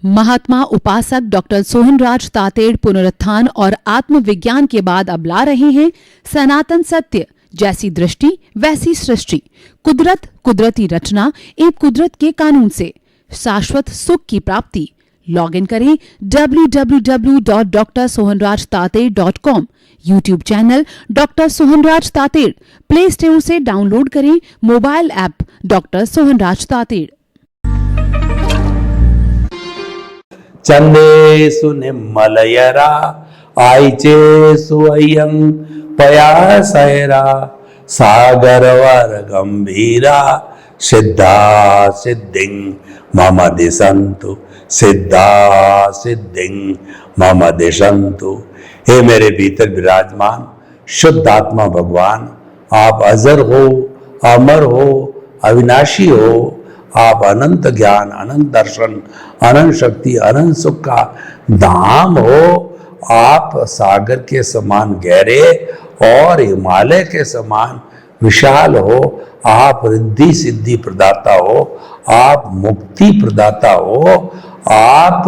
महात्मा उपासक डॉक्टर सोहनराज तातेड़ पुनरुत्थान और आत्मविज्ञान के बाद अब ला रहे हैं सनातन सत्य, जैसी दृष्टि वैसी सृष्टि, कुदरत, कुदरती रचना एवं कुदरत के कानून से शाश्वत सुख की प्राप्ति। लॉग इन करें www.drsohanrajtated.com, YouTube channel doctor Sohanraj Tated, play store से डाउनलोड करें mobile app doctor Sohanraj Tated. चंदेषु निम्मलयरा आइचेषु अयं पयासयरा सागरवर गंभीरा सिद्धा सिद्धिं मम दिशन्तु सिद्धा सिद्धिं मम दिशन्तु। हे मेरे भीतर विराजमान शुद्ध आत्मा भगवान, आप अजर हो, अमर हो, अविनाशी हो, आप अनंत ज्ञान, अनंत दर्शन, अनंत शक्ति, अनंत सुख का धाम हो। आप सागर के समान गहरे और हिमालय के समान विशाल हो। आप रिद्धि सिद्धि प्रदाता हो, आप मुक्ति प्रदाता हो। आप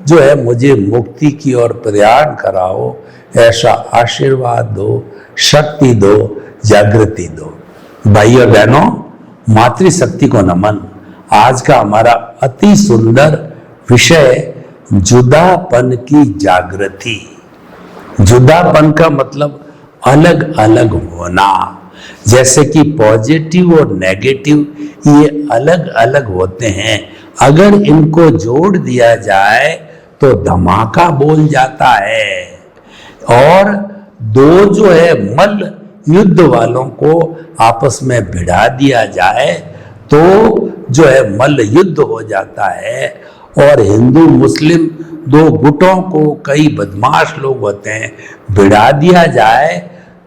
जो है मुझे मुक्ति की ओर प्रयाण कराओ, ऐसा आशीर्वाद दो, शक्ति दो, जागृति दो। भाई और बहनों, मातृशक्ति को नमन। आज का हमारा अति सुंदर विषय जुदापन की जागृति। जुदापन का मतलब अलग अलग होना। जैसे कि पॉजिटिव और नेगेटिव ये अलग अलग होते हैं, अगर इनको जोड़ दिया जाए तो धमाका बोल जाता है। और दो जो है मल्ल युद्ध वालों को आपस में भिड़ा दिया जाए तो जो है मल्ल युद्ध हो जाता है। और हिंदू मुस्लिम दो गुटों को, कई बदमाश लोग होते हैं, भिड़ा दिया जाए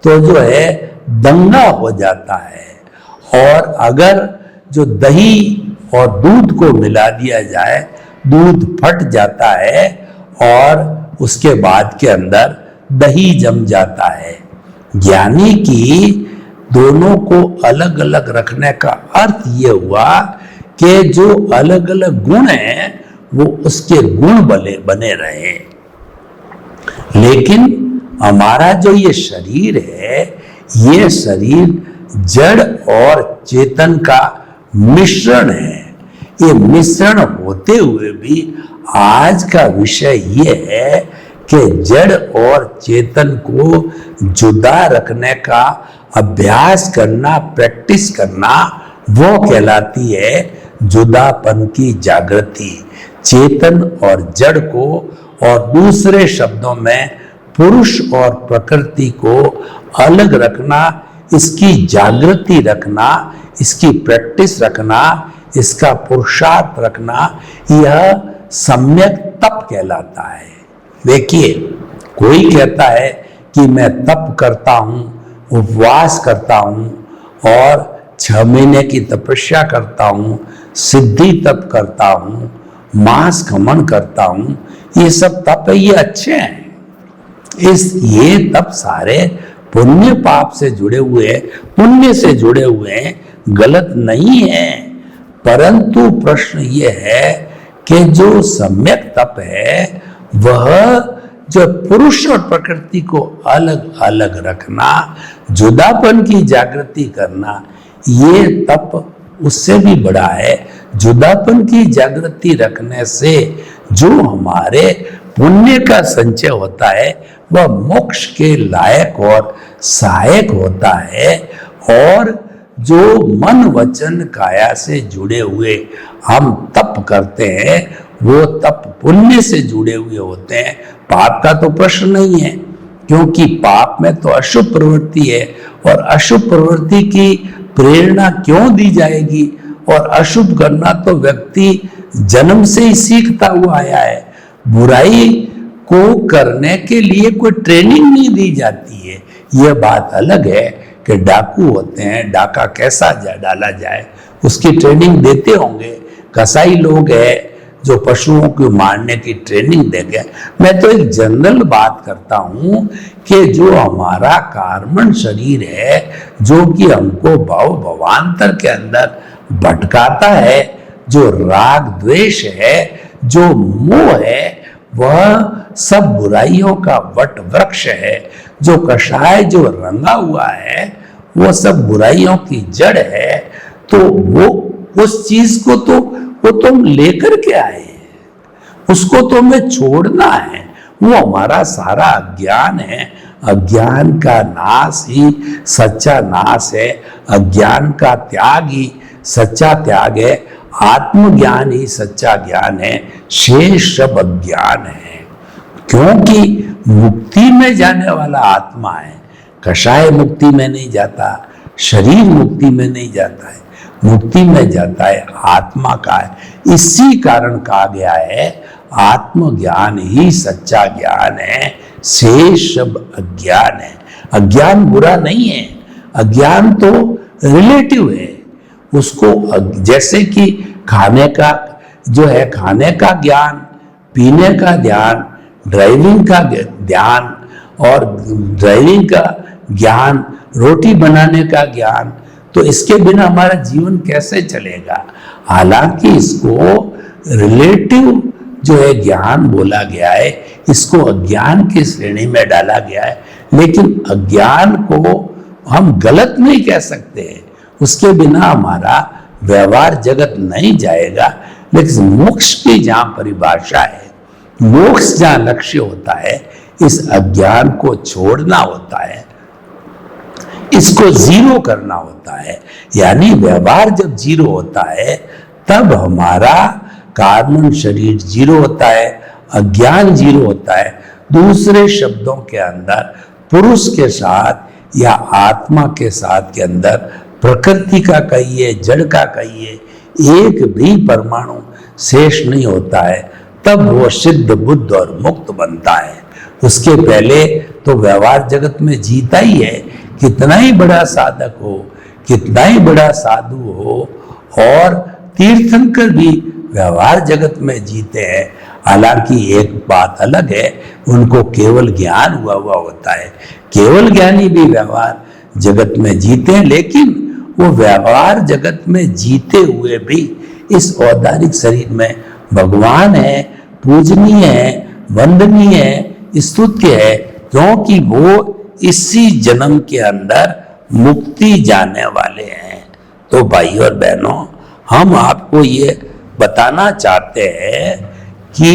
तो जो है दंगा हो जाता है। और अगर जो दही और दूध को मिला दिया जाए, दूध फट जाता है और उसके बाद के अंदर दही जम जाता है। यानी कि दोनों को अलग अलग रखने का अर्थ ये हुआ कि जो अलग अलग गुण हैं वो उसके गुण बने रहे। लेकिन हमारा जो ये शरीर है, ये शरीर जड़ और चेतन का मिश्रण है। ये मिश्रण होते हुए भी आज का विषय ये है कि जड़ और चेतन को जुदा रखने का अभ्यास करना, प्रैक्टिस करना, वो कहलाती है जुदापन की जागृति। चेतन और जड़ को, और दूसरे शब्दों में पुरुष और प्रकृति को अलग रखना, इसकी जागृति रखना, इसकी प्रैक्टिस रखना, इसका पुरुषार्थ रखना, यह सम्यक तप कहलाता है। देखिए, कोई कहता है कि मैं तप करता हूँ, उपवास करता हूँ और 6 महीने की तपस्या करता हूँ, सिद्धि तप करता हूँ, मास खमन करता हूँ, ये सब तप है, ये अच्छे हैं। ये तप सारे पुण्य पाप से जुड़े हुए हैं, पुण्य से जुड़े हुए हैं, गलत नहीं है। परंतु प्रश्न ये है कि जो सम्यक तप है वह जो पुरुष और प्रकृति को अलग अलग रखना, जुदापन की जागृति करना, ये तप उससे भी बड़ा है। जुदापन की जागृति रखने से जो हमारे पुण्य का संचय होता है वह मोक्ष के लायक और सहायक होता है। और जो मन वचन काया से जुड़े हुए हम तप करते हैं, वो तप पुण्य से जुड़े हुए होते हैं। पाप का तो प्रश्न नहीं है, क्योंकि पाप में तो अशुभ प्रवृत्ति है, और अशुभ प्रवृत्ति की प्रेरणा क्यों दी जाएगी? और अशुभ करना तो व्यक्ति जन्म से ही सीखता हुआ आया है। बुराई को करने के लिए कोई ट्रेनिंग नहीं दी जाती है। यह बात अलग है कि डाकू होते हैं, डाका कैसा डाला जाए उसकी ट्रेनिंग देते होंगे। कसाई लोग हैं जो पशुओं को मारने की ट्रेनिंग देंगे। मैं तो एक जनरल बात करता हूँ कि जो हमारा कार्बन शरीर है, जो कि हमको भाव भवांतर के अंदर भटकाता है, जो राग द्वेष है, जो मोह है वह सब बुराइयों का वट वृक्ष है। जो कषाय जो रंगा हुआ है वो सब बुराइयों की जड़ है। तो वो उस चीज को तो वो तुम लेकर के आए, उसको तो हमें छोड़ना है। वो हमारा सारा अज्ञान है। अज्ञान का नाश ही सच्चा नाश है। अज्ञान का त्याग ही सच्चा त्याग है। आत्मज्ञान ही सच्चा ज्ञान है। शेष सब अज्ञान है। क्योंकि मुक्ति में जाने वाला आत्मा है। कषाय मुक्ति में नहीं जाता, शरीर मुक्ति में नहीं जाता है, मुक्ति में जाता है आत्मा का है। इसी कारण कहा गया है आत्मज्ञान ही सच्चा ज्ञान है, शेष सब अज्ञान है। अज्ञान बुरा नहीं है, अज्ञान तो रिलेटिव है। उसको जैसे कि खाने का जो है, खाने का ज्ञान, पीने का ध्यान, ड्राइविंग का ध्यान और ड्राइविंग का ज्ञान, रोटी बनाने का ज्ञान, तो इसके बिना हमारा जीवन कैसे चलेगा। हालांकि इसको रिलेटिव जो है ज्ञान बोला गया है, इसको अज्ञान की श्रेणी में डाला गया है, लेकिन अज्ञान को हम गलत नहीं कह सकते हैं। उसके बिना हमारा व्यवहार जगत नहीं जाएगा। लेकिन मोक्ष की जहां परिभाषा है, मोक्ष जहां लक्ष्य होता है, इस अज्ञान को छोड़ना होता है, इसको जीरो करना होता है। यानी व्यवहार जब जीरो होता है तब हमारा कार्बन शरीर जीरो होता है, अज्ञान जीरो होता है। दूसरे शब्दों के अंदर पुरुष के साथ या आत्मा के साथ के अंदर प्रकृति का कहिए, जड़ का कहिए, एक भी परमाणु शेष नहीं होता है। तब वो सिद्ध, बुद्ध और मुक्त बनता है। उसके पहले तो व्यवहार जगत में जीता ही है। कितना ही बड़ा साधक हो, कितना ही बड़ा साधु हो, और तीर्थंकर भी व्यवहार जगत में जीते हैं। हालांकि एक बात अलग है, उनको केवल ज्ञान हुआ होता है। केवल ज्ञानी भी व्यवहार जगत में जीते हैं, लेकिन वो व्यवहार जगत में जीते हुए भी इस औदारिक शरीर में भगवान है, पूजनीय है, वंदनीय है, स्तुत्य है, क्योंकि वो इसी जन्म के अंदर मुक्ति जाने वाले हैं। तो भाई और बहनों, हम आपको ये बताना चाहते हैं कि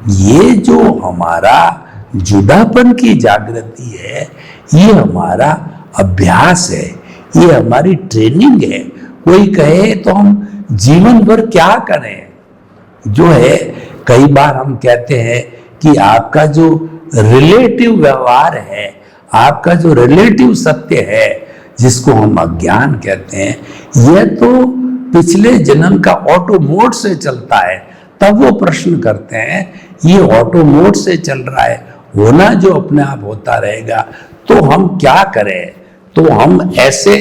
ये जो हमारा जुदापन की जागृति है, ये हमारा अभ्यास है, ये हमारी ट्रेनिंग है। कोई कहे तो हम जीवन भर क्या करें, जो है कई बार हम कहते हैं कि आपका जो रिलेटिव व्यवहार है, आपका जो रिलेटिव सत्य है, जिसको हम अज्ञान कहते हैं, यह तो पिछले जन्म का ऑटो मोड से चलता है। तब वो प्रश्न करते हैं ये ऑटो मोड से चल रहा है, होना जो अपने आप होता रहेगा, तो हम क्या करें। तो हम ऐसे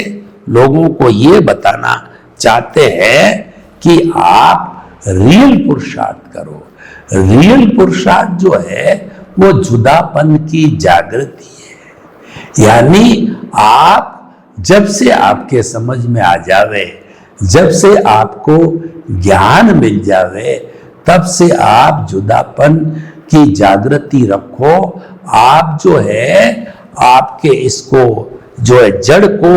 लोगों को ये बताना चाहते हैं कि आप रियल पुरुषार्थ करो। रियल पुरुषार्थ जो है वो जुदापन की जागृति है। यानी आप जब से आपके समझ में आ जावे, जब से आपको ज्ञान मिल जावे, तब से आप जुदापन की जागृति रखो। आप जो है आपके इसको जो है जड़ को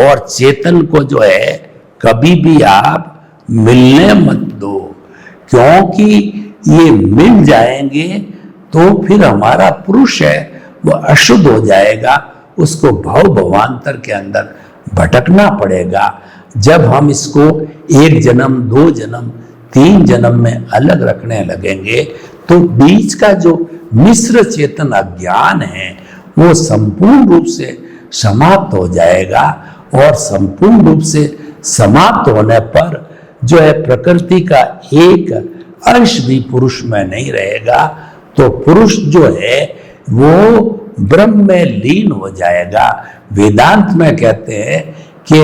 और चेतन को जो है कभी भी आप मिलने मत दो, क्योंकि ये मिल जाएंगे तो फिर हमारा पुरुष है वो अशुद्ध हो जाएगा, उसको भव भवांतर के अंदर भटकना पड़ेगा। जब हम इसको एक जन्म, दो जन्म, तीन जन्म में अलग रखने लगेंगे तो बीच का जो मिश्र चेतन अज्ञान है वो संपूर्ण रूप से समाप्त हो जाएगा। और संपूर्ण रूप से समाप्त होने पर जो है प्रकृति का एक अंश भी पुरुष में नहीं रहेगा, तो पुरुष जो है वो ब्रह्म में लीन हो जाएगा। वेदांत में कहते हैं कि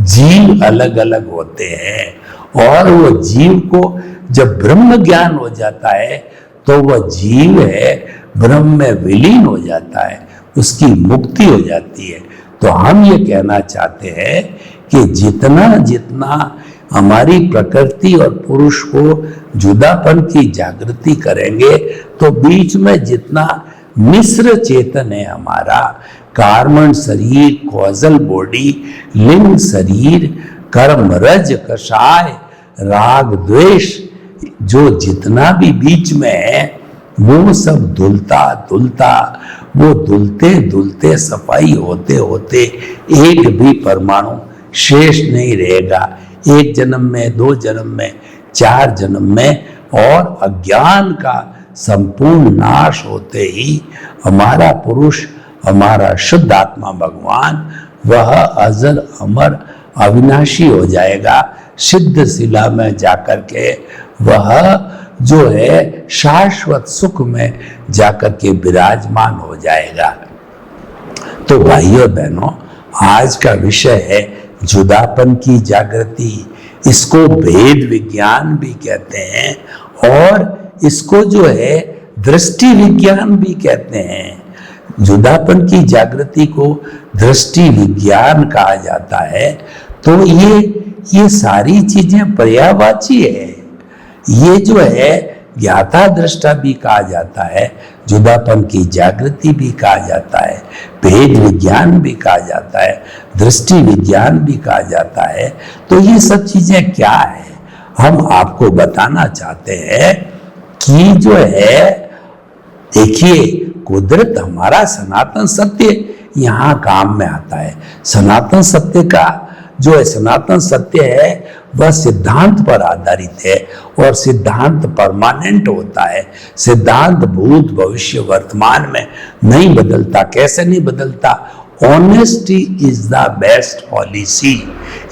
जीव अलग अलग होते हैं और वो जीव को जब ब्रह्म ज्ञान हो जाता है तो वह जीव है ब्रह्म में विलीन हो जाता है, उसकी मुक्ति हो जाती है। तो हम ये कहना चाहते हैं कि जितना जितना हमारी प्रकृति और पुरुष को जुदापन की जागृति करेंगे तो बीच में जितना मिश्र चेतन है हमारा, कार्बन शरीर, कॉजल बॉडी, लिंग शरीर, कर्म रज कषाय, राग द्वेष, जो जितना भी बीच में है वो सब धुलता धुलता, वो धुलते धुलते सफाई होते होते एक भी परमाणु शेष नहीं रहेगा। एक जन्म में, 2 जन्म में, 4 जन्म में, और अज्ञान का संपूर्ण नाश होते ही हमारा पुरुष, हमारा शुद्ध आत्मा भगवान, वह अजर अमर अविनाशी हो जाएगा। सिद्ध शिला में जाकर के वह जो है शाश्वत सुख में जाकर के विराजमान हो जाएगा। तो भाइयों बहनों, आज का विषय है जुदापन की जागृति। इसको भेद विज्ञान भी कहते हैं और इसको जो है दृष्टि विज्ञान भी कहते हैं। जुदापन की जागृति को दृष्टि विज्ञान कहा जाता है। तो ये सारी चीजें पर्यायवाची है। ये जो है ज्ञाता दृष्टा भी कहा जाता है, जुदापन की जागृति भी कहा जाता है, भेद विज्ञान भी कहा जाता है, दृष्टि विज्ञान भी कहा जाता है। तो ये सब चीजें क्या है, हम आपको बताना चाहते हैं कि जो है, देखिए, कुदरत हमारा सनातन सत्य यहाँ काम में आता है। सनातन सत्य का जो है सनातन सत्य है वह सिद्धांत पर आधारित है और सिद्धांत परमानेंट होता है। सिद्धांत भूत भविष्य वर्तमान में नहीं बदलता। कैसे नहीं बदलता? Honesty is the best policy.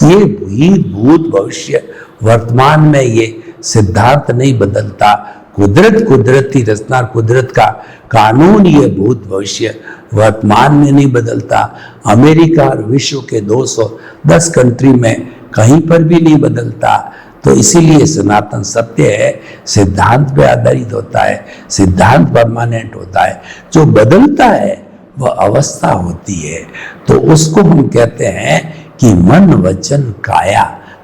ये भूत भविष्य वर्तमान में ये सिद्धांत नहीं बदलता। कुदरत कुदरती रचना, कुदरत का कानून ये भूत भविष्य वर्तमान में नहीं बदलता। अमेरिका और विश्व के 210 कंट्री में कहीं पर भी नहीं बदलता। तो इसीलिए सनातन सत्य है, सिद्धांत पे आधारित होता है, सिद्धांत परमानेंट होता है। जो बदलता है वह अवस्था होती है। तो उसको हम कहते हैं कि मन वचन काया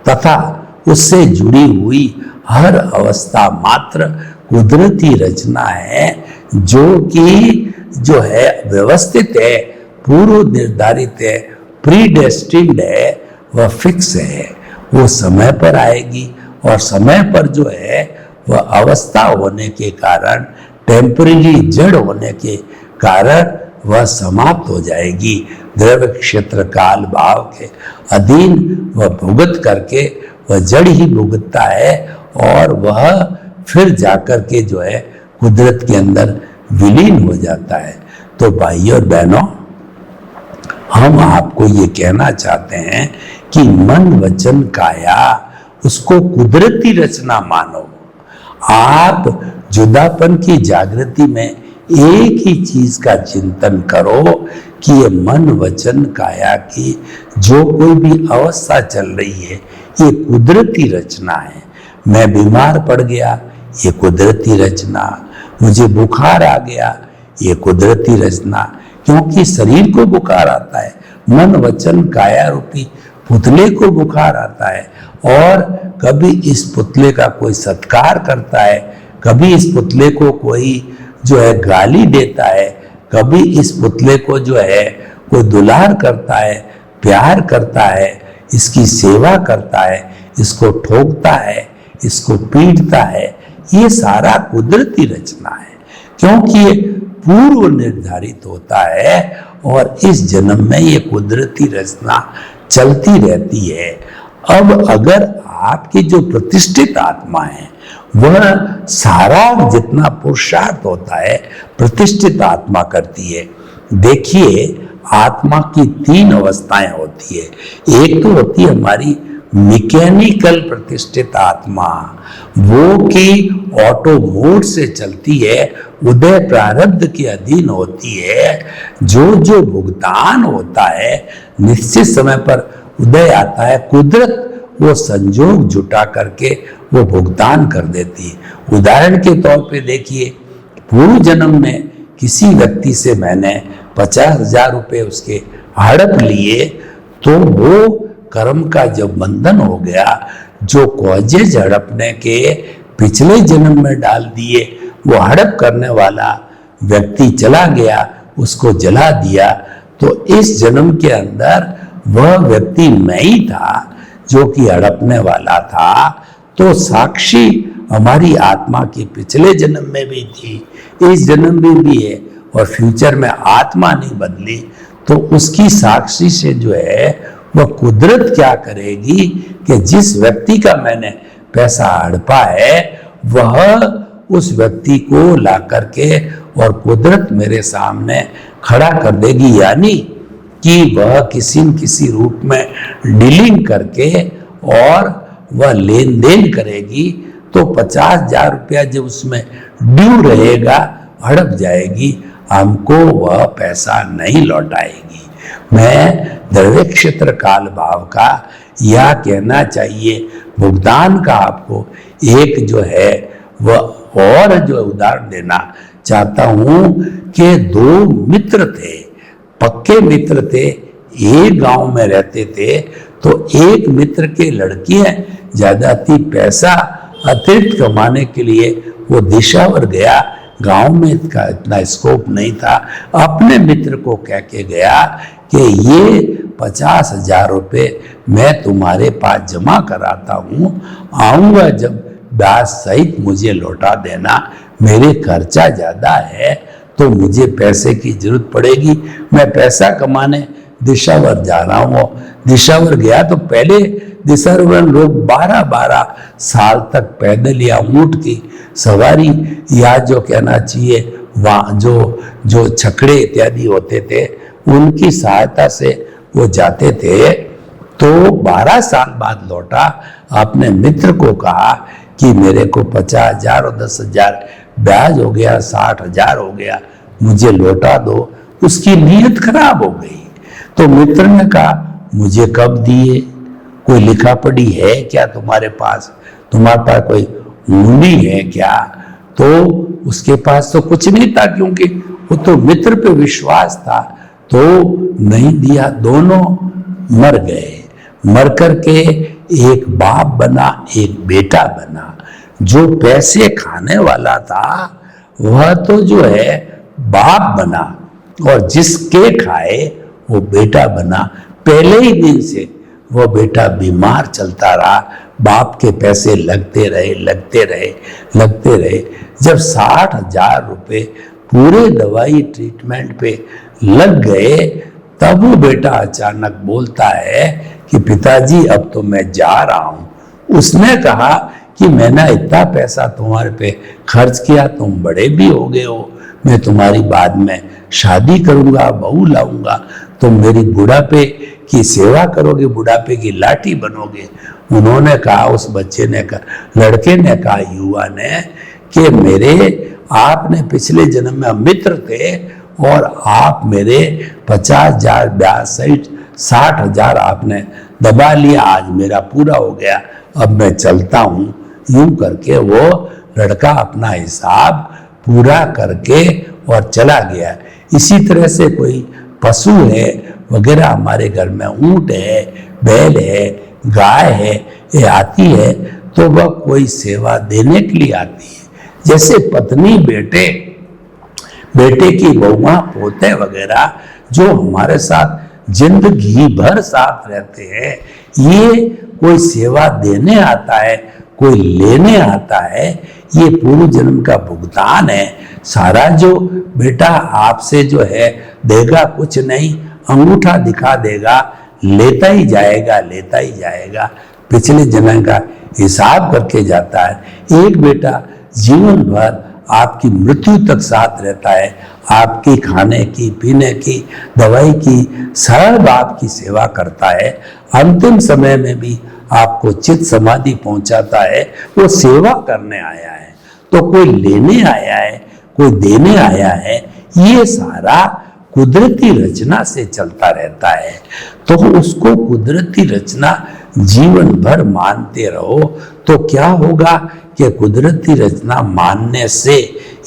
तथा उससे जुड़ी हुई हर अवस्था मात्र कुदरती रचना है, जो कि जो है व्यवस्थित है, पूर्व निर्धारित है, प्रीडेस्टिन्ड है, वह फिक्स है। वो समय पर आएगी और समय पर जो है वह अवस्था होने के कारण, टेम्पररी जड़ होने के कारण वह समाप्त हो जाएगी। द्रव्य क्षेत्र काल भाव के अधीन वह भुगत करके, वह जड़ ही भुगतता है और वह फिर जाकर के जो है कुदरत के अंदर विलीन हो जाता है। तो भाइयों और बहनों, हम आपको ये कहना चाहते हैं कि मन वचन काया, उसको कुदरती रचना मानो। आप जुदापन की जागृति में एक ही चीज का चिंतन करो कि ये मन वचन काया की जो कोई भी अवस्था चल रही है ये कुदरती रचना है। मैं बीमार पड़ गया, ये कुदरती रचना। मुझे बुखार आ गया, ये कुदरती रचना। क्योंकि शरीर को बुखार आता है, मन वचन काया रूपी पुतले को बुखार आता है, और कभी इस पुतले का कोई सत्कार करता है, कभी इस पुतले को कोई जो है गाली देता है, कभी इस पुतले को जो है कोई दुलार करता है, प्यार करता है, इसकी सेवा करता है, इसको ठोकता है, इसको पीटता है। ये सारा कुदरती रचना है, क्योंकि ये पूर्व निर्धारित होता है और इस जन्म में ये कुदरती रचना चलती रहती है। अब अगर आपकी जो प्रतिष्ठित आत्मा है वह सारा जितना पुरुषार्थ होता है प्रतिष्ठित आत्मा करती है। देखिए, आत्मा की 3 अवस्थाएं होती है। एक तो होती है हमारी मैकेनिकल प्रतिष्ठित आत्मा, वो की ऑटो मोड से चलती है, उदय प्रारब्ध के अधीन होती है। जो भुगतान होता है निश्चित समय पर उदय आता है, कुदरत वो संजोग जुटा करके वो भुगतान कर देती है। उदाहरण के तौर पे देखिए, पूर्व जन्म में किसी व्यक्ति से मैंने 50,000 रुपये उसके हड़प लिए, तो वो कर्म का जब बंधन हो गया, जो कॉजेज हड़पने के पिछले जन्म में डाल दिए, वो हड़प करने वाला व्यक्ति चला गया, उसको जला दिया, तो इस जन्म के अंदर वह व्यक्ति मैं ही था जो कि हड़पने वाला था। तो साक्षी हमारी आत्मा की पिछले जन्म में भी थी, इस जन्म में भी है, और फ्यूचर में आत्मा नहीं बदली तो उसकी साक्षी से जो है वह कुदरत क्या करेगी कि जिस व्यक्ति का मैंने पैसा हड़पा है वह उस व्यक्ति को ला करके और कुदरत मेरे सामने खड़ा कर देगी, यानी कि वह किसी न किसी रूप में डीलिंग करके और वह लेन देन करेगी। तो 50,000 रुपया जब उसमें ड्यू रहेगा, हड़प जाएगी, हमको वह पैसा नहीं लौटाएगी। मैं द्रव्य क्षेत्र काल भाव का यह कहना चाहिए, भुगतान का आपको एक जो है वह और जो उदाहरण देना चाहता हूं कि 2 मित्र थे, पक्के मित्र थे, एक गांव में रहते थे। तो एक मित्र के लड़कियां ज्यादा थी, पैसा अतिरिक्त कमाने के लिए वो दिशावर गया, गांव में इसका इतना स्कोप नहीं था। अपने मित्र को कह के गया कि ये 50,000 रुपये मैं तुम्हारे पास जमा कराता हूँ, आऊँगा जब ब्याज सहित मुझे लौटा देना, मेरे खर्चा ज़्यादा है तो मुझे पैसे की जरूरत पड़ेगी, मैं पैसा कमाने दिशावर जा रहा हूँ। दिशावर गया तो पहले दिशावर लोग 12-12 साल तक पैदल या ऊंट की सवारी या जो कहना चाहिए वहाँ जो छकड़े इत्यादि होते थे उनकी सहायता से वो जाते थे। तो 12 साल बाद लौटा, अपने मित्र को कहा कि मेरे को 50,000 और 10,000 ब्याज हो गया, 60,000 हो गया, मुझे लौटा दो। उसकी नीयत खराब हो गई। तो मित्र ने कहा मुझे कब दिए, कोई लिखा पढ़ी है क्या तुम्हारे पास कोई मुंडी है क्या? तो उसके पास तो कुछ नहीं था, क्योंकि वो तो मित्र पे विश्वास था, तो नहीं दिया। दोनों मर गए। मर करके एक बाप बना, एक बेटा बना। जो पैसे खाने वाला था वह तो जो है बाप बना, और जिसके खाए वो बेटा बना। पहले ही दिन से वो बेटा बीमार चलता रहा, बाप के पैसे लगते रहे। जब 60,000 रुपये पूरे दवाई ट्रीटमेंट पे लग गए, तब वो बेटा अचानक बोलता है कि पिताजी अब तो मैं जा रहा हूं। उसने कहा कि मैंने इतना पैसा तुम्हारे पे खर्च किया, तुम बड़े भी हो गए हो, मैं तुम्हारी बाद में शादी करूंगा, बहू लाऊंगा, तुम मेरी बुढ़ापे की सेवा करोगे, बुढ़ापे की लाठी बनोगे। उन्होंने कहा, उस बच्चे ने कहा, लड़के ने कहा, युवा ने, कि आपने पिछले जन्म में मित्र थे और आप मेरे 50,000 ब्याज सहित 60,000 आपने दबा लिया, आज मेरा पूरा हो गया, अब मैं चलता हूँ। यूं करके वो लड़का अपना हिसाब पूरा करके और चला गया। इसी तरह से कोई पशु है वगैरह, हमारे घर में ऊंट है, बैल है, गाय है, ये आती है तो वह कोई सेवा देने के लिए आती है। जैसे पत्नी बेटे की बहुआ, पोते वगैरह जो हमारे साथ जिंदगी भर साथ रहते हैं, ये कोई सेवा देने आता है, कोई लेने आता है, ये पूर्व जन्म का भुगतान है। सारा जो बेटा आपसे जो है देगा कुछ नहीं, अंगूठा दिखा देगा, लेता ही जाएगा, पिछले जन्म का हिसाब करके जाता है। एक बेटा जीवन भर आपकी मृत्यु तक साथ रहता है, आपकी खाने की, पीने की, दवाई की, सब आपकी सेवा करता है। अंतिम समय में भी आपको चित समाधि पहुंचाता है। वो सेवा करने आया है, तो कोई लेने आया है, कोई देने आया है। ये सारा कुदरती रचना से चलता रहता है। तो उसको कुदरती रचना जीवन भर मानते रहो तो क्या होगा कि कुदरती रचना मानने से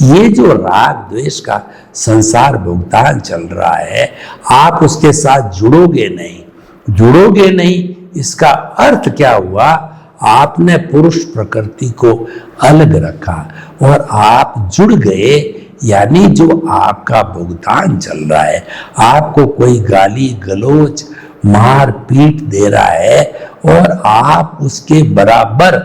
ये जो राग द्वेष का संसार भुगतान चल रहा है, आप उसके साथ जुड़ोगे नहीं। इसका अर्थ क्या हुआ? आपने पुरुष प्रकृति को अलग रखा और आप जुड़ गए, यानी जो आपका भुगतान चल रहा है, आपको कोई गाली गलौज मार पीट दे रहा है और आप उसके बराबर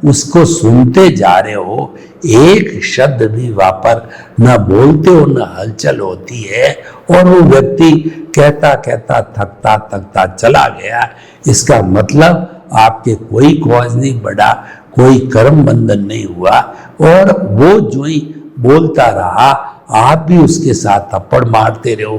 उसको सुनते जा रहे हो, एक शब्द भी वापर न बोलते हो, न हलचल होती है, और वो व्यक्ति कहता कहता थकता थकता चला गया, इसका मतलब आपके कोई कॉज नहीं बढ़ा, कोई कर्म बंधन नहीं हुआ, और वो जो ही बोलता रहा आप भी उसके साथ थप्पड़ मारते रहो,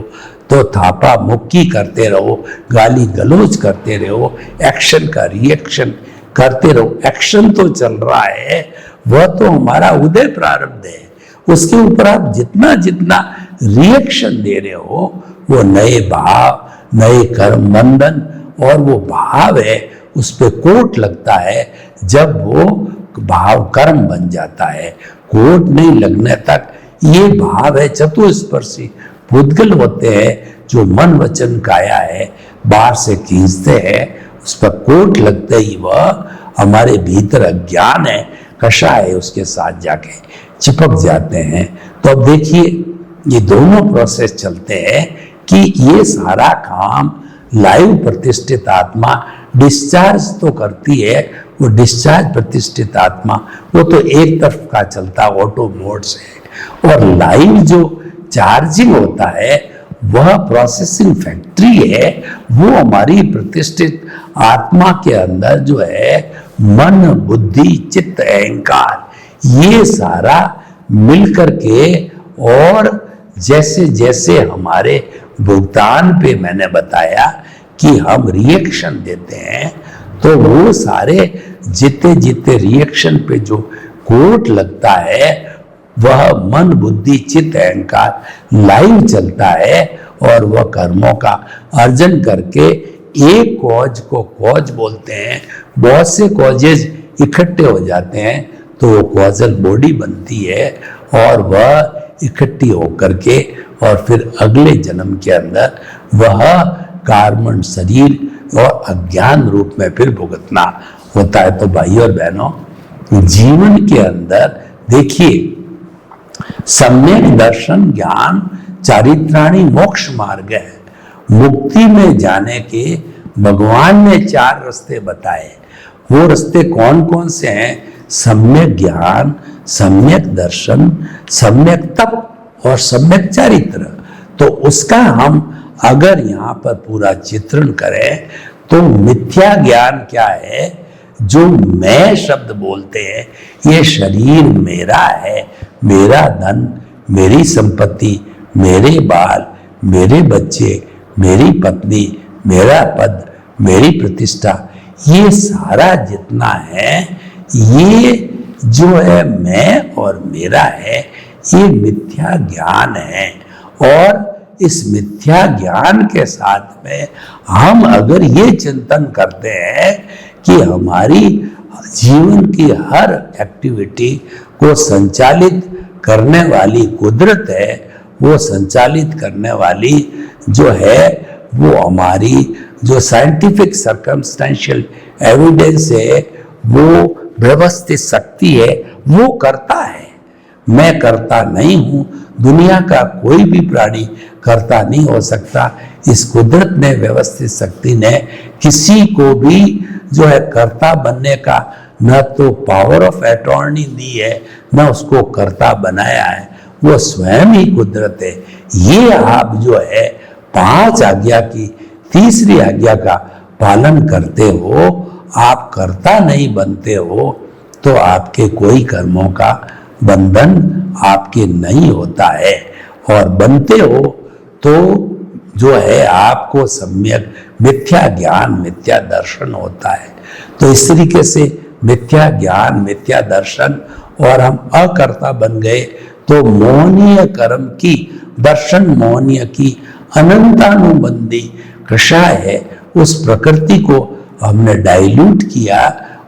तो थापा मुक्की करते रहो, गाली गलौज करते रहो, एक्शन का रिएक्शन करते रहो। एक्शन तो चल रहा है, वह तो हमारा उदय प्रारब्ध है, उसके ऊपर आप जितना जितना रिएक्शन दे रहे हो वो नए भाव, नए कर्म बंधन, और वो भाव है उस पे कोट लगता है जब वो भाव कर्म बन जाता है। कोट नहीं लगने तक ये भाव है चतुस्पर्शी भूतगल होते हैं जो मन वचन काया है बाहर से खींचते हैं, उस पर कोट लगते ही वह हमारे भीतर अज्ञान है कषाय है उसके साथ जाके चिपक जाते हैं। तो अब देखिए ये दोनों प्रोसेस चलते हैं कि ये सारा काम लाइव प्रतिष्ठित आत्मा डिस्चार्ज तो करती है, वो डिस्चार्ज प्रतिष्ठित आत्मा वो तो एक तरफ का चलता ऑटो मोड से, और लाइव जो चार्जिंग होता है वह प्रोसेसिंग फैक्ट्री है, वो हमारी प्रतिष्ठित आत्मा के अंदर जो है मन बुद्धि चित्त अहंकार ये सारा मिलकर के, और जैसे जैसे हमारे भुगतान पे मैंने बताया कि हम रिएक्शन देते हैं, तो वो सारे जितने जितने रिएक्शन पे जो कोट लगता है वह मन बुद्धि चित्त अहंकार लाइव चलता है, और वह कर्मों का अर्जन करके एक कॉज को कॉज बोलते हैं, बहुत से कॉजेज इकट्ठे हो जाते हैं तो वो कॉजल बॉडी बनती है, और वह इकट्ठी होकर के और फिर अगले जन्म के अंदर वह कार्बन शरीर और अज्ञान रूप में फिर भुगतना होता है। तो भाई और बहनों, जीवन के अंदर देखिए सम्यक दर्शन ज्ञान चारित्राणी मोक्ष मार्ग है। मुक्ति में जाने के भगवान ने 4 रास्ते बताए, वो रास्ते कौन कौन से हैं? सम्यक ज्ञान, सम्यक दर्शन, सम्यक तप और सम्यक चारित्र। तो उसका हम अगर यहाँ पर पूरा चित्रण करें तो मिथ्या ज्ञान क्या है? जो मैं शब्द बोलते हैं, ये शरीर मेरा है, मेरा धन, मेरी संपत्ति, मेरे बाल, मेरे बच्चे, मेरी पत्नी, मेरा पद, मेरी प्रतिष्ठा, ये सारा जितना है ये जो है मैं और मेरा है, ये मिथ्या ज्ञान है। और इस मिथ्या ज्ञान के साथ में हम अगर ये चिंतन करते हैं कि हमारी जीवन की हर एक्टिविटी को संचालित करने वाली कुदरत है, वो संचालित करने वाली जो है वो हमारी जो साइंटिफिक सर्कमस्टेंशियल एविडेंस है, वो व्यवस्थित शक्ति है, वो करता है। मैं करता नहीं हूं, दुनिया का कोई भी प्राणी करता नहीं हो सकता। इस कुदरत ने, व्यवस्थित शक्ति ने किसी को भी जो है कर्ता बनने का न तो पावर ऑफ अटॉर्नी दी है, न उसको कर्ता बनाया है, वो स्वयं ही कुदरत है। ये आप जो है 5 आज्ञा की तीसरी आज्ञा का पालन करते हो, आप कर्ता नहीं बनते हो, तो आपके कोई कर्मों का बंधन आपके नहीं होता है, और बनते हो तो जो है आपको सम्यक मिथ्या ज्ञान मिथ्या दर्शन होता है। तो इस तरीके से मिथ्या ज्ञान मिथ्या दर्शन और हम अकर्ता बन गए तो मोहनीय कर्म की दर्शन मोहनीय की अनंतानुबंधी कषाय है, उस प्रकृति को हमने डाइल्यूट किया,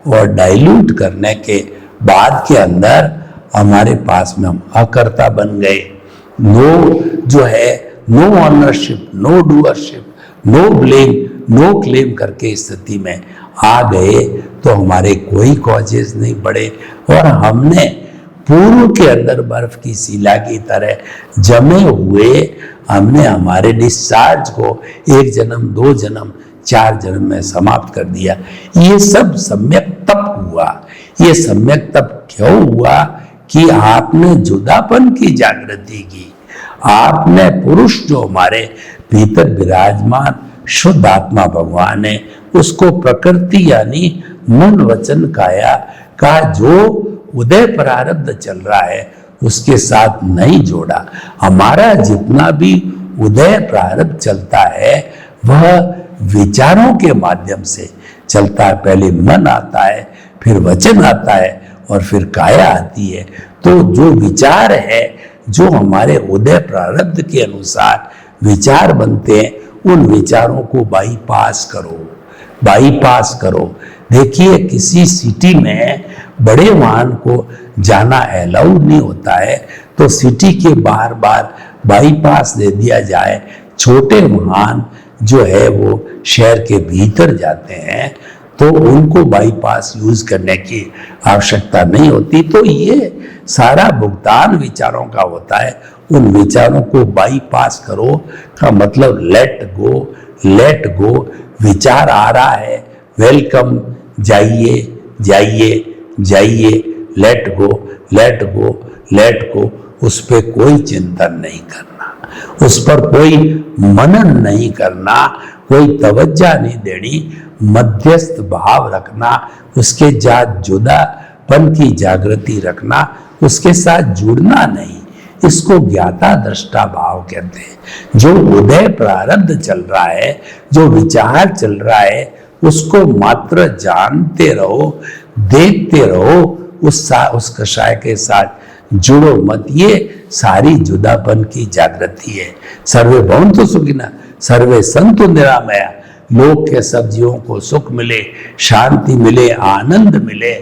और डाइल्यूट करने के बाद के अंदर हमारे पास में हम अकर्ता बन गए। नो जो है no ownership, no doership, no blame, no claim करके स्थिति में आ गए। तो हमारे कोई कॉजेज नहीं बढ़े और हमने पूर्व के अंदर बर्फ की शिला की तरह जमे हुए हमने हमारे डिस्चार्ज को 1 जन्म 2 जन्म 4 जन्म में समाप्त कर दिया। ये सब सम्यक तप हुआ। ये सम्यक तप क्यों हुआ कि आपने जुदापन की जागृति की। आपने पुरुष जो हमारे भीतर विराजमान शुद्ध आत्मा भगवान है उसको प्रकृति यानी मन वचन काया का जो उदय प्रारब्ध चल रहा है उसके साथ नहीं जोड़ा। हमारा जितना भी उदय प्रारब्ध चलता है वह विचारों के माध्यम से चलता है। पहले मन आता है, फिर वचन आता है और फिर काया आती है। तो जो विचार है, जो हमारे उदय प्रारब्ध के अनुसार विचार बनते हैं, उन विचारों को बाईपास करो, बाईपास करो। देखिए किसी सिटी में बड़े वाहन को जाना अलाउड नहीं होता है, तो सिटी के बार बार बाईपास दे दिया जाए। छोटे वाहन जो है वो शहर के भीतर जाते हैं तो उनको बाईपास यूज करने की आवश्यकता नहीं होती। तो ये सारा भुगतान विचारों का होता है। उन विचारों को बाईपास करो का मतलब लेट गो, लेट गो। विचार आ रहा है, वेलकम, जाइए जाइए जाइए, let go let go let go. उस पर कोई चिंतन नहीं करना, उस पर कोई मनन नहीं करना, कोई तवज्जो नहीं देनी, मध्यस्थ भाव रखना, उसके साथ जुदापन की जागृति रखना, उसके साथ जुड़ना नहीं। इसको ज्ञाता दृष्टा भाव कहते हैं। जो उदय प्रारब्ध चल रहा है, जो विचार चल रहा है, उसको मात्र जानते रहो, देखते रहो, उस कषाय के साथ जुड़ो मत। ये सारी जुदापन की जागृति है। सर्वे भवन्तु सुखिनः, सर्वे सन्तु निरामया। लोक के सब जीवों को सुख मिले, शांति मिले, आनंद मिले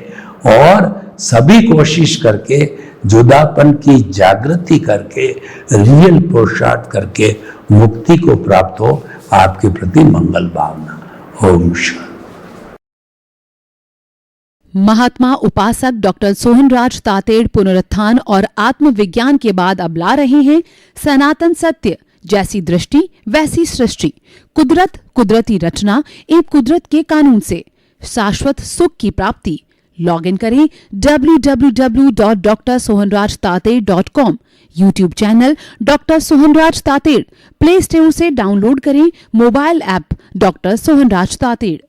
और सभी कोशिश करके जुदापन की जागृति करके रियल पुरुषार्थ करके मुक्ति को प्राप्त हो। आपके प्रति मंगल भावना। ओम शांति। महात्मा उपासक डॉक्टर सोहनराज तातेड़ पुनरुत्थान और आत्मविज्ञान के बाद अब ला रहे हैं सनातन सत्य, जैसी दृष्टि वैसी सृष्टि, कुदरत, कुदरती रचना एवं कुदरत के कानून से शाश्वत सुख की प्राप्ति। लॉग इन करें www.drsohanrajtated.com। YouTube channel doctor Sohanraj Tated, play store से डाउनलोड करें mobile app doctor Sohanraj Tated.